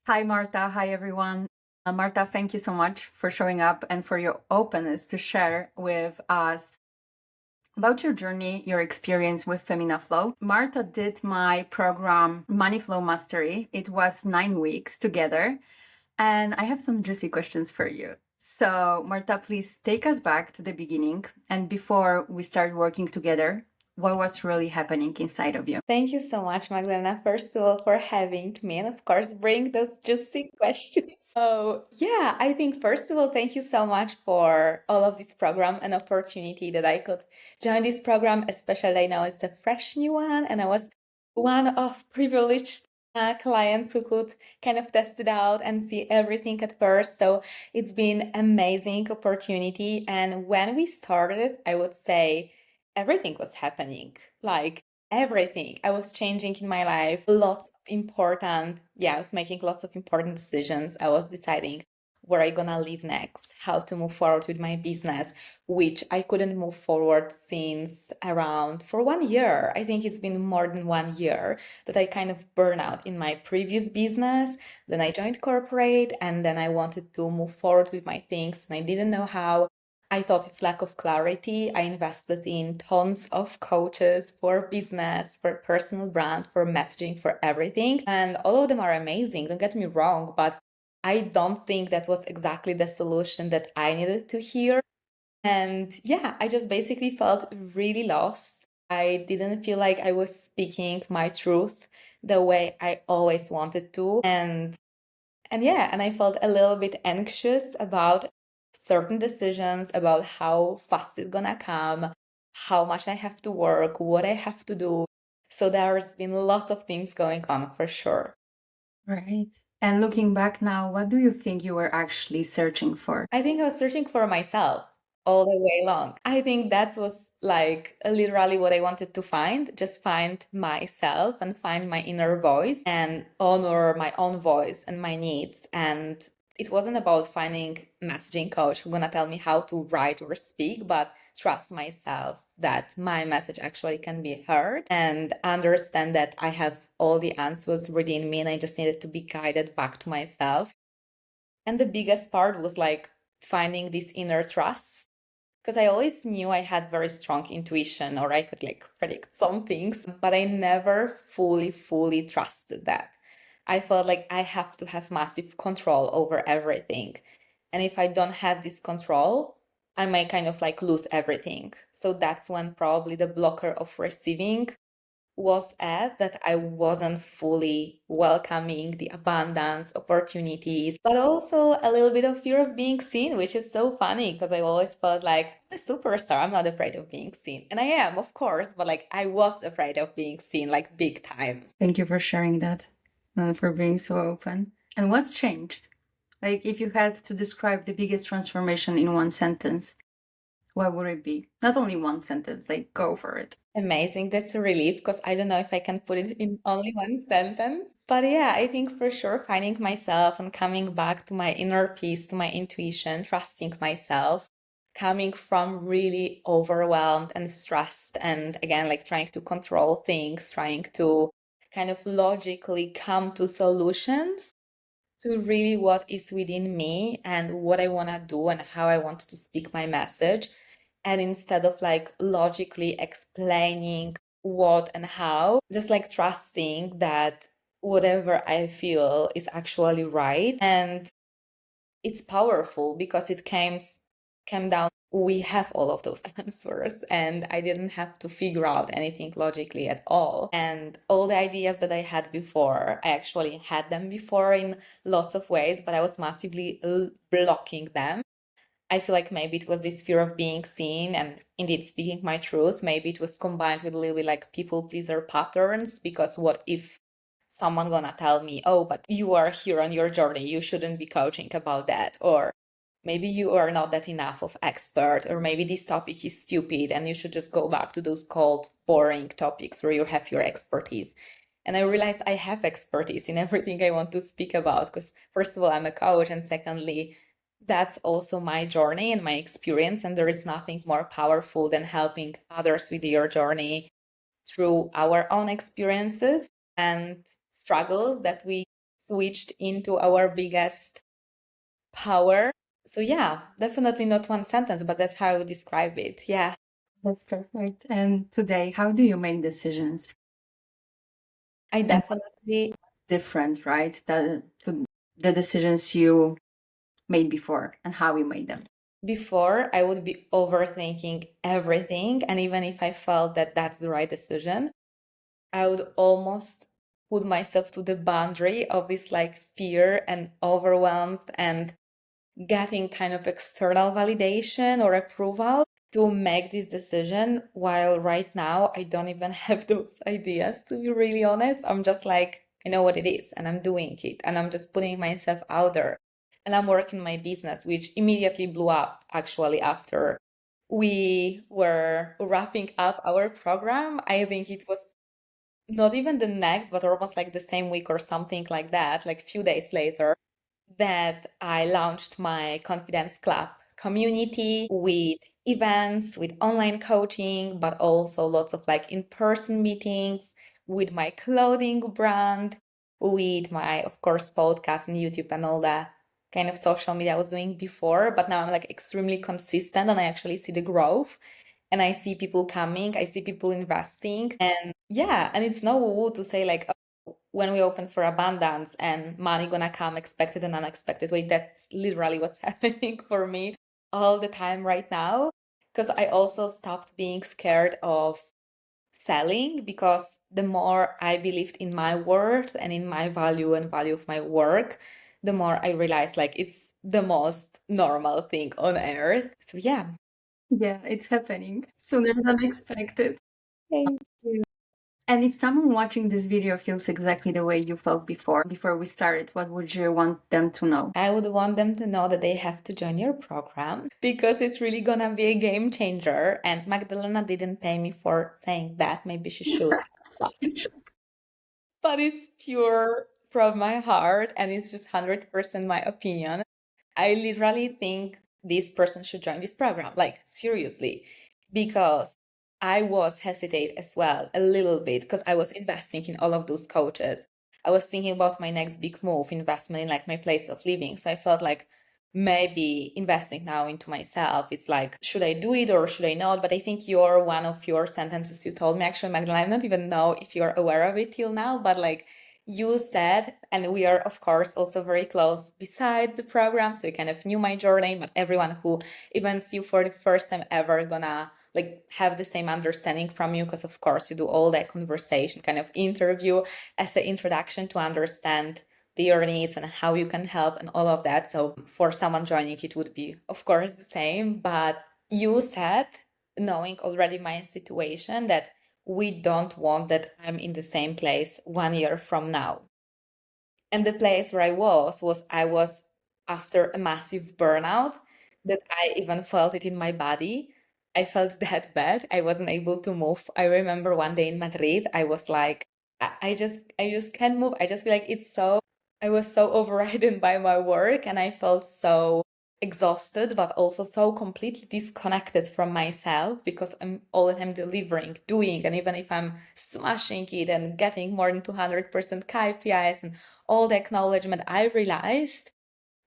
Hi, Marta. Hi, everyone. Marta, thank you so much for showing up and for your openness to share with us about your journey, your experience with Femina Flow. Marta did my program, Money Flow Mastery. It was 9 weeks together. And I have some juicy questions for you. So, Marta, please take us back to the beginning. And before we start working together, what was really happening inside of you? Thank you so much, Magdalena, first of all, for having me and, of course, bring those juicy questions. So, yeah, I think, first of all, thank you so much for all of this program and opportunity that I could join this program, especially I know it's a fresh new one, and I was one of privileged clients who could kind of test it out and see everything at first. So it's been amazing opportunity. And when we started, I would say everything was happening. Like everything. I was changing in my life. I was making lots of important decisions. I was deciding where I gonna live next, how to move forward with my business, which I couldn't move forward since around for 1 year. I think it's been more than 1 year that I kind of burn out in my previous business. Then I joined corporate and then I wanted to move forward with my things and I didn't know how. I thought it's lack of clarity. I invested in tons of coaches for business, for personal brand, for messaging, for everything. And all of them are amazing. Don't get me wrong, but I don't think that was exactly the solution that I needed to hear. And yeah, I just basically felt really lost. I didn't feel like I was speaking my truth the way I always wanted to. And I felt a little bit anxious about certain decisions, about how fast it's gonna come, how much I have to work, what I have to do. So there's been lots of things going on for sure. Right. And looking back now, what do you think you were actually searching for? I think I was searching for myself all the way long. I think that was like literally what I wanted to find, just find myself and find my inner voice and honor my own voice and my needs. And it wasn't about finding messaging coach who's gonna tell me how to write or speak, but trust myself that my message actually can be heard and understand that I have all the answers within me and I just needed to be guided back to myself. And the biggest part was like finding this inner trust because I always knew I had very strong intuition or I could like predict some things, but I never fully trusted that. I felt like I have to have massive control over everything. And if I don't have this control, I might kind of like lose everything. So that's when probably the blocker of receiving was at that I wasn't fully welcoming the abundance, opportunities, but also a little bit of fear of being seen, which is so funny because I always felt like a superstar. I'm not afraid of being seen. And I am, of course, but like I was afraid of being seen like big time. Thank you for sharing that and for being so open. And what changed? Like, if you had to describe the biggest transformation in one sentence, what would it be? Not only one sentence, like, go for it. Amazing. That's a relief because I don't know if I can put it in only one sentence. But yeah, I think for sure finding myself and coming back to my inner peace, to my intuition, trusting myself, coming from really overwhelmed and stressed, and again, like trying to control things, trying to kind of logically come to solutions to really what is within me and what I want to do and how I want to speak my message. And instead of like logically explaining what and how, just like trusting that whatever I feel is actually right. And it's powerful because it came down we have all of those answers and I didn't have to figure out anything logically at all. And all the ideas that I had before, I actually had them before in lots of ways, but I was massively blocking them. I feel like maybe it was this fear of being seen and indeed speaking my truth. Maybe it was combined with a little bit like people pleaser patterns because what if someone gonna tell me, oh, but you are here on your journey, you shouldn't be coaching about that, or maybe you are not that enough of expert, or maybe this topic is stupid and you should just go back to those cold boring topics where you have your expertise. And I realized I have expertise in everything I want to speak about because first of all I'm a coach, and secondly that's also my journey and my experience, and there is nothing more powerful than helping others with your journey through our own experiences and struggles that we switched into our biggest power. So yeah, definitely not one sentence, but that's how I would describe it. Yeah. That's perfect. And today, how do you make decisions? I And definitely, different, right? To the decisions you made before and how you made them. before I would be overthinking everything. And even if I felt that that's the right decision, I would almost put myself to the boundary of this like fear and overwhelmed and getting kind of external validation or approval to make this decision. While right now, I don't even have those ideas, to be really honest. I'm just like, I know what it is and I'm doing it and I'm just putting myself out there. And I'm working my business, which immediately blew up actually after we were wrapping up our program. I think it was not even the next, but almost like the same week or something like that, like a few days later, that I launched my Confidence Club community with events, with online coaching, but also lots of like in-person meetings with my clothing brand, with my, of course, podcast and YouTube and all that kind of social media I was doing before. But now I'm like extremely consistent and I actually see the growth and I see people coming, I see people investing. And yeah, and it's no woo to say like, when we open for abundance and money gonna come expected and unexpected way. That's literally what's happening for me all the time right now. Because I also stopped being scared of selling because the more I believed in my worth and in my value and value of my work, the more I realized like it's the most normal thing on earth. So yeah. Yeah, it's happening sooner than expected. Thank you. And if someone watching this video feels exactly the way you felt before we started, what would you want them to know? I would want them to know that they have to join your program because it's really gonna be a game changer. And Magdalena didn't pay me for saying that. Maybe she should. But but it's pure from my heart and it's just 100% my opinion. I literally think this person should join this program, like seriously, because I was hesitate as well a little bit because I was investing in all of those coaches. I was thinking about my next big move, investment in like my place of living. So I felt like maybe investing now into myself, it's like, should I do it or should I not? But I think you're one of your sentences you told me actually, Magdalena, I don't even know if you're aware of it till now, but like you said, and we are of course also very close besides the program, so you kind of knew my journey, but everyone who even see you for the first time ever gonna like have the same understanding from you, because of course you do all that conversation kind of interview as an introduction to understand your needs and how you can help and all of that. So for someone joining it would be of course the same, but you said, knowing already my situation, that we don't want that I'm in the same place 1 year from now. And the place where I was after a massive burnout that I even felt it in my body. I felt that bad. I wasn't able to move. I remember one day in Madrid, I was like, I just can't move. I just feel like I was so overridden by my work and I felt so exhausted, but also so completely disconnected from myself because I'm all that I'm delivering, doing, and even if I'm smashing it and getting more than 200% KPIs and all the acknowledgement, I realized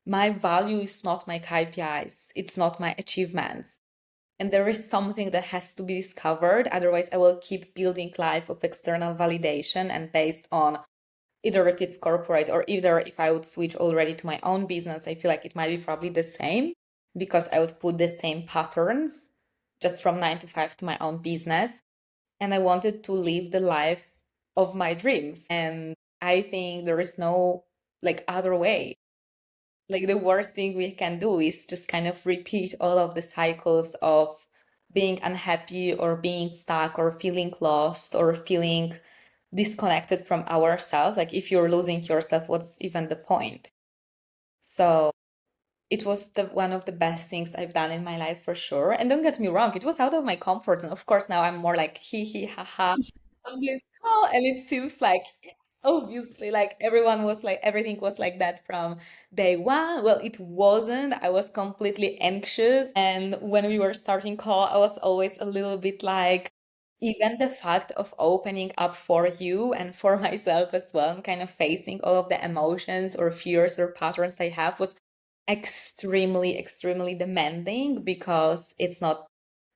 my value is not my KPIs, it's not my achievements. And there is something that has to be discovered. Otherwise, I will keep building life of external validation and based on either if it's corporate or either if I would switch already to my own business, I feel like it might be probably the same because I would put the same patterns just from 9 to 5 to my own business. And I wanted to live the life of my dreams. And I think there is no like other way. Like the worst thing we can do is just kind of repeat all of the cycles of being unhappy or being stuck or feeling lost or feeling disconnected from ourselves. Like if you're losing yourself, what's even the point? So it was one of the best things I've done in my life for sure. And don't get me wrong, it was out of my comfort zone. Of course, now I'm more like hee hee ha ha on this call, and it seems like obviously like everyone was like everything was like that from day one. Well, it wasn't. I was completely anxious, and when we were starting call, I was always a little bit like even the fact of opening up for you and for myself as well, and kind of facing all of the emotions or fears or patterns I have was extremely, extremely demanding because it's not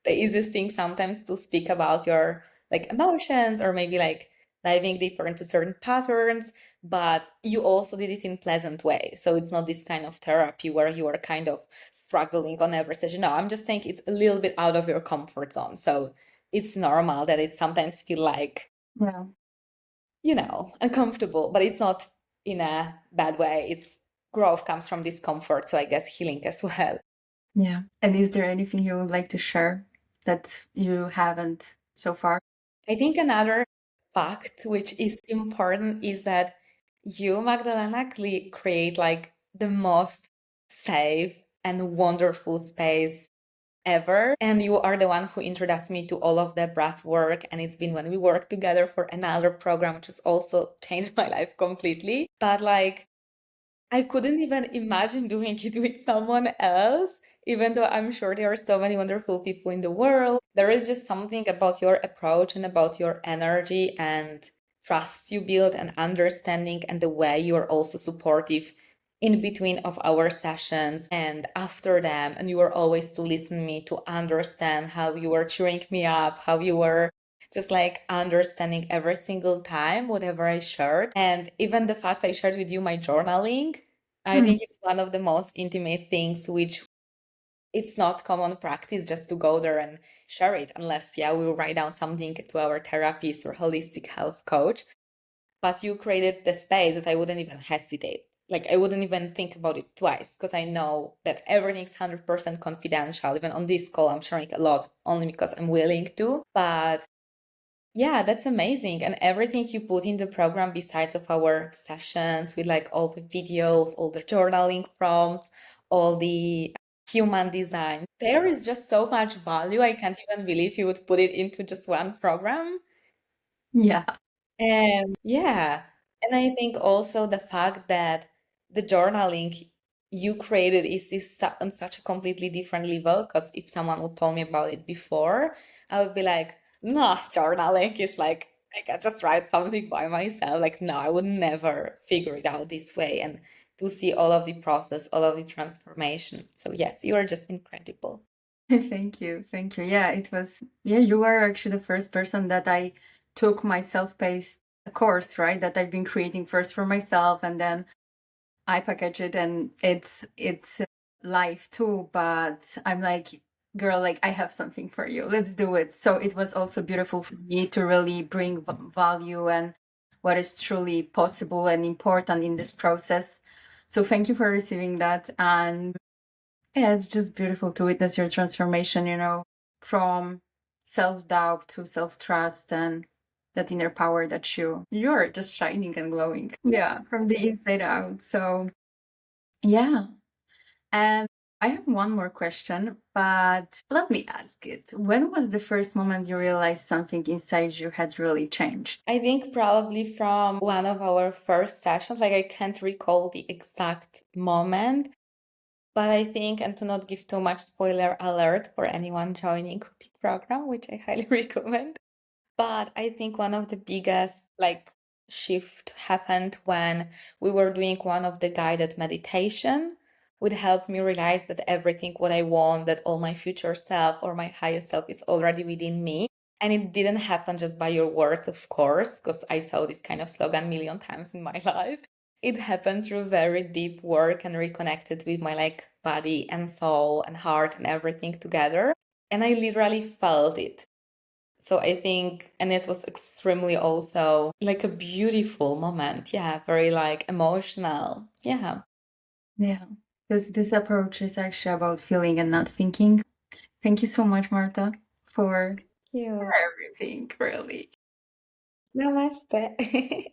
the easiest thing sometimes to speak about your like emotions or maybe like diving deeper into certain patterns, but you also did it in pleasant way. So it's not this kind of therapy where you are kind of struggling on every session. No, I'm just saying it's a little bit out of your comfort zone. So it's normal that it sometimes feel like, Yeah. uncomfortable, but it's not in a bad way. It's growth comes from discomfort. So I guess healing as well. Yeah. And is there anything you would like to share that you haven't so far? I think another fact which is important is that you, Magdalena, create like the most safe and wonderful space ever. And you are the one who introduced me to all of the breath work. And it's been when we worked together for another program, which has also changed my life completely. But like, I couldn't even imagine doing it with someone else, even though I'm sure there are so many wonderful people in the world. There is just something about your approach and about your energy and trust you build and understanding and the way you are also supportive in between of our sessions and after them. And you were always to listen me to understand how you were cheering me up, how you were just like understanding every single time whatever I shared. And even the fact I shared with you my journaling, I Hmm. think it's one of the most intimate things which it's not common practice just to go there and share it unless yeah we will write down something to our therapist or holistic health coach. But you created the space that I wouldn't even hesitate. Like I wouldn't even think about it twice because I know that everything's 100% confidential. Even on this call, I'm sharing a lot only because I'm willing to. But yeah, that's amazing. And everything you put in the program besides of our sessions with like all the videos, all the journaling prompts, all the human design, there is just so much value. I can't even believe you would put it into just one program. Yeah. And yeah, and I think also the fact that the journaling you created on such a completely different level. Because if someone would tell me about it before, I would be like, no, journaling is like I can just write something by myself. Like, no, I would never figure it out this way. And to see all of the process, all of the transformation. So yes, you are just incredible. Thank you. Thank you. Yeah, it was, yeah, you were actually the first person that I took my self-paced course, right? That I've been creating first for myself and then I package it and it's live too, but I'm like, girl, like I have something for you. Let's do it. So it was also beautiful for me to really bring value and what is truly possible and important in this process. So thank you for receiving that. And yeah, it's just beautiful to witness your transformation, from self-doubt to self-trust and that inner power that you're just shining and glowing. Yeah, from the inside out. So yeah. And I have one more question, but let me ask it. When was the first moment you realized something inside you had really changed? I think probably from one of our first sessions, like I can't recall the exact moment, but I think, and to not give too much spoiler alert for anyone joining the program, which I highly recommend, but I think one of the biggest like shift happened when we were doing one of the guided meditation would help me realize that everything what I want, that all my future self or my highest self is already within me. And it didn't happen just by your words, of course, because I saw this kind of slogan a million times in my life. It happened through very deep work and reconnected with my like body and soul and heart and everything together. And I literally felt it. So I think, and it was extremely also like a beautiful moment. Yeah, very like emotional. Yeah. Yeah, because this approach is actually about feeling and not thinking. Thank you so much, Marta, for You. everything, really. Namaste.